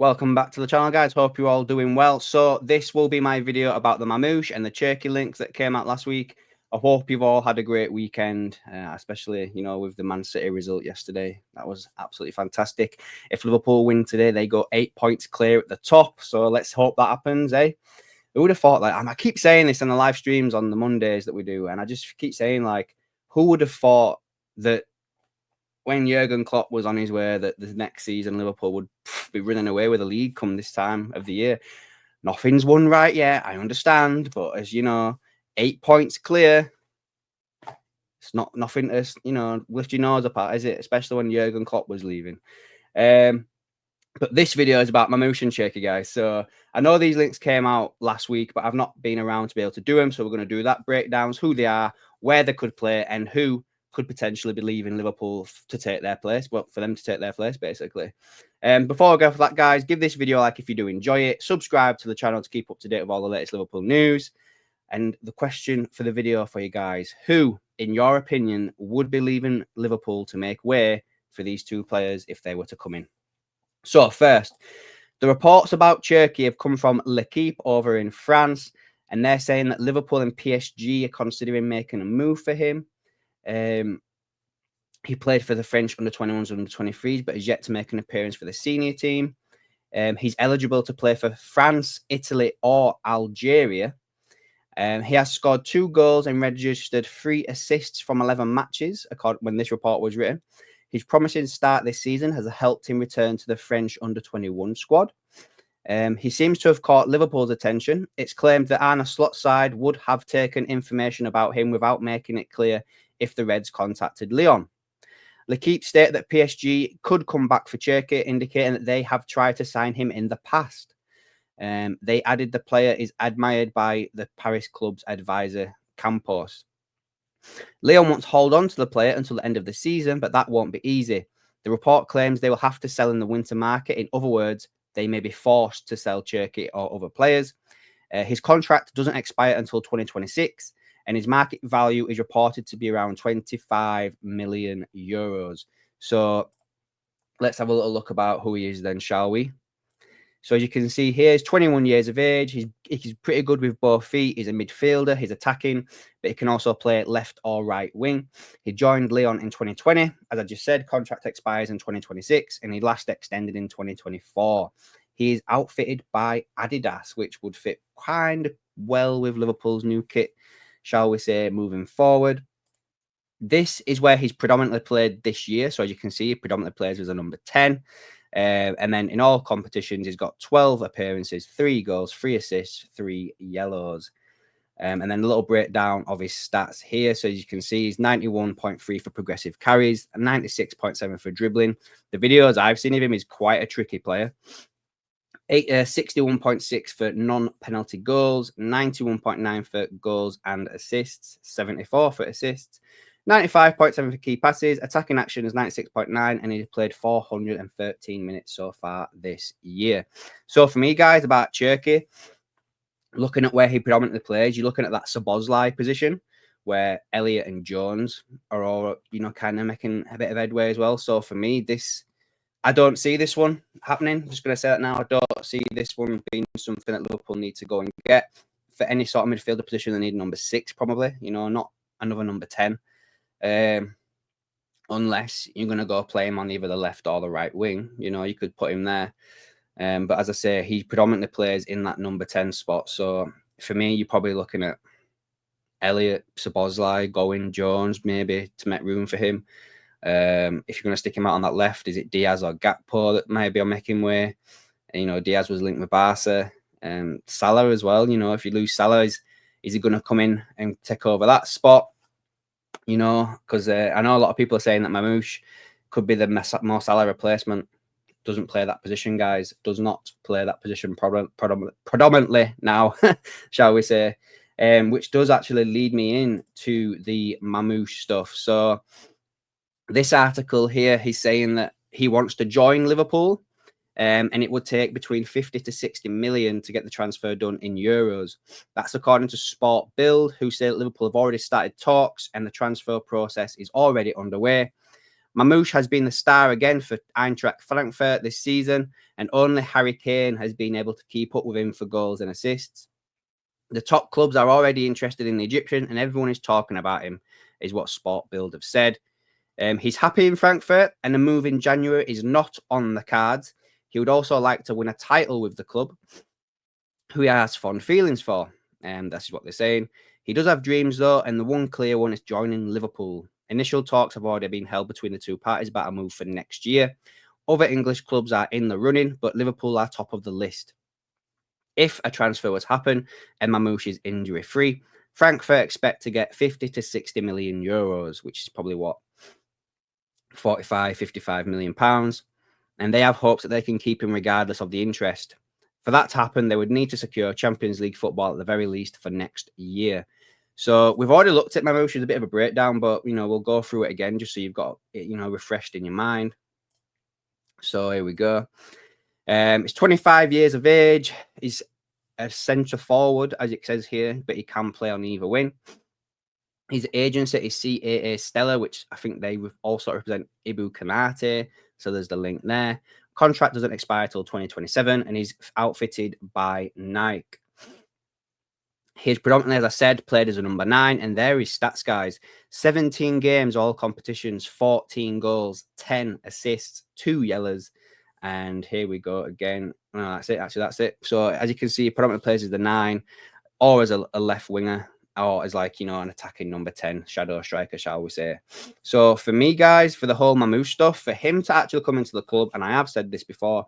Welcome back to the channel, guys. Hope you're all doing well. So this will be my video about the Marmoush and the Cherki links that came out last week. I hope you've all had a great weekend, especially, with the Man City result yesterday. That was absolutely fantastic. If Liverpool win today, they go 8 points clear at the top. So let's hope that happens, eh? Who would have thought, I keep saying this on the live streams on the Mondays that we do, and I just keep saying, who would have thought that when Jurgen Klopp was on his way that the next season Liverpool would be running away with the league come this time of the year? Nothing's won right yet, I understand, but as you know, 8 points clear, it's not nothing to lift your nose apart, is it? Especially when Jurgen Klopp was leaving. But this video is about Marmoush and Cherki, guys. So I know these links came out last week, but I've not been around to be able to do them. So we're going to do that breakdowns, who they are, where they could play, and who could potentially be leaving Liverpool to take their place. Well, for them to take their place, basically. Before I go for that, guys, give this video a like if you do enjoy it. Subscribe to the channel to keep up to date with all the latest Liverpool news. And the question for the video for you guys, who, in your opinion, would be leaving Liverpool to make way for these two players if they were to come in? So first, the reports about Cherki have come from L'Equipe over in France, and they're saying that Liverpool and PSG are considering making a move for him. He played for the French under-21s and under-23s, but is yet to make an appearance for the senior team. He's eligible to play for France, Italy, or Algeria. He has scored 2 goals and registered 3 assists from 11 matches, when this report was written. His promising start this season has helped him return to the French under-21 squad. He seems to have caught Liverpool's attention. It's claimed that Arne Slot's side would have taken information about him without making it clear if the Reds contacted Lyon. L'Equipe state that PSG could come back for Cherki, indicating that they have tried to sign him in the past. They added the player is admired by the Paris club's advisor, Campos. Lyon wants to hold on to the player until the end of the season, but that won't be easy. The report claims they will have to sell in the winter market. In other words, they may be forced to sell Cherki or other players. His contract doesn't expire until 2026, and his market value is reported to be around 25 million euros. So let's have a little look about who he is then, shall we? So as you can see here, he's 21 years of age. He's pretty good with both feet. He's a midfielder. He's attacking, but he can also play left or right wing. He joined Lyon in 2020. As I just said, contract expires in 2026, and he last extended in 2024. He is outfitted by Adidas, which would fit kind of well with Liverpool's new kit, shall we say, moving forward. This is where he's predominantly played this year. So as you can see, he predominantly plays as a number 10. And then in all competitions, he's got 12 appearances, 3 goals, 3 assists, 3 yellows. And then a little breakdown of his stats here. So as you can see, he's 91.3 for progressive carries, 96.7 for dribbling. The videos I've seen of him is quite a tricky player. 61.6 for non-penalty goals, 91.9 for goals and assists, 74 for assists, 95.7 for key passes, attacking action is 96.9, and he's played 413 minutes so far this year. So for me, guys, about Cherki, looking at where he predominantly plays, you're looking at that Szoboszlai position where Elliott and Jones are all, kind of making a bit of headway as well. So for me, I don't see this one happening. I'm just going to say that now. I don't see this one being something that Liverpool need to go and get. For any sort of midfielder position, they need number 6 probably, not another number 10. Unless you're going to go play him on either the left or the right wing, you could put him there. But as I say, he predominantly plays in that number 10 spot. So for me, you're probably looking at Elliott, Szoboszlai, going Jones, maybe to make room for him. If you're going to stick him out on that left, is it Diaz or Gakpo that maybe are making way? Diaz was linked with Barca. Salah as well. If you lose Salah, is he going to come in and take over that spot? Because I know a lot of people are saying that Marmoush could be the Mo Salah replacement. Doesn't play that position, guys. Does not play that position predominantly now, shall we say. Which does actually lead me in to the Marmoush stuff. So this article here, he's saying that he wants to join Liverpool, and it would take between 50 to 60 million to get the transfer done in euros. That's according to Sport Build, who say that Liverpool have already started talks and the transfer process is already underway. Marmoush has been the star again for Eintracht Frankfurt this season, and only Harry Kane has been able to keep up with him for goals and assists. The top clubs are already interested in the Egyptian, and everyone is talking about him, is what Sport Build have said. He's happy in Frankfurt, and a move in January is not on the cards. He would also like to win a title with the club, who he has fond feelings for. That's what they're saying. He does have dreams, though, and the one clear one is joining Liverpool. Initial talks have already been held between the two parties about a move for next year. Other English clubs are in the running, but Liverpool are top of the list. If a transfer was to happen and Marmoush is injury-free, Frankfurt expect to get 50 to 60 million euros, which is probably what, 45, 55 million pounds. And they have hopes that they can keep him regardless of the interest. For that to happen, they would need to secure Champions League football at the very least for next year. So we've already looked at Marmoush as a bit of a breakdown, but, we'll go through it again just so you've got it, refreshed in your mind. So here we go. He's 25 years of age. He's a centre forward, as it says here, but he can play on either wing. His agency is CAA Stella, which I think they also represent Ibu Kanate. So there's the link there. Contract doesn't expire till 2027, and he's outfitted by Nike. He's predominantly, as I said, played as a number 9, and there his stats, guys. 17 games, all competitions, 14 goals, 10 assists, 2 yellows. And here we go again. No, that's it. Actually, that's it. So as you can see, he predominantly plays as the 9, or as a left winger, or as like, an attacking number 10, shadow striker, shall we say. So for me, guys, for the whole Marmoush stuff, for him to actually come into the club, and I have said this before,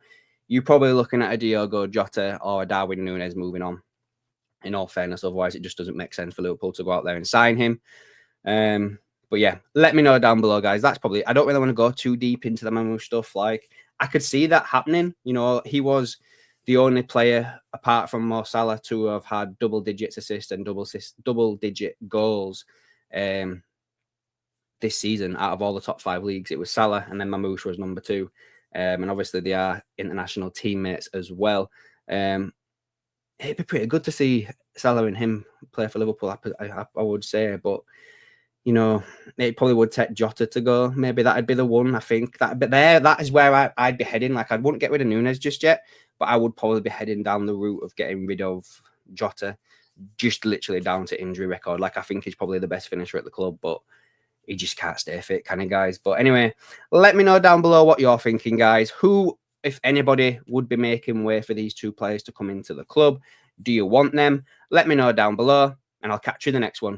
you're probably looking at a Diogo Jota or a Darwin Núñez moving on. In all fairness, otherwise it just doesn't make sense for Liverpool to go out there and sign him. But yeah, let me know down below, guys. That's probably, I don't really want to go too deep into the Marmoush stuff. Like, I could see that happening. He was the only player apart from Mo Salah to have had double digits assists and double digit goals this season. Out of all the top 5 leagues, it was Salah, and then Marmoush was number 2. And obviously they are international teammates as well. It'd be pretty good to see Salah and him play for Liverpool, I would say. But, it probably would take Jota to go. Maybe that'd be the one, I think. That is where I'd be heading. Like, I wouldn't get rid of Núñez just yet, but I would probably be heading down the route of getting rid of Jota, just literally down to injury record. Like, I think he's probably the best finisher at the club, but he just can't stay fit, can he, guys? But anyway, let me know down below what you're thinking, guys. Who, if anybody, would be making way for these 2 players to come into the club? Do you want them? Let me know down below, and I'll catch you in the next one.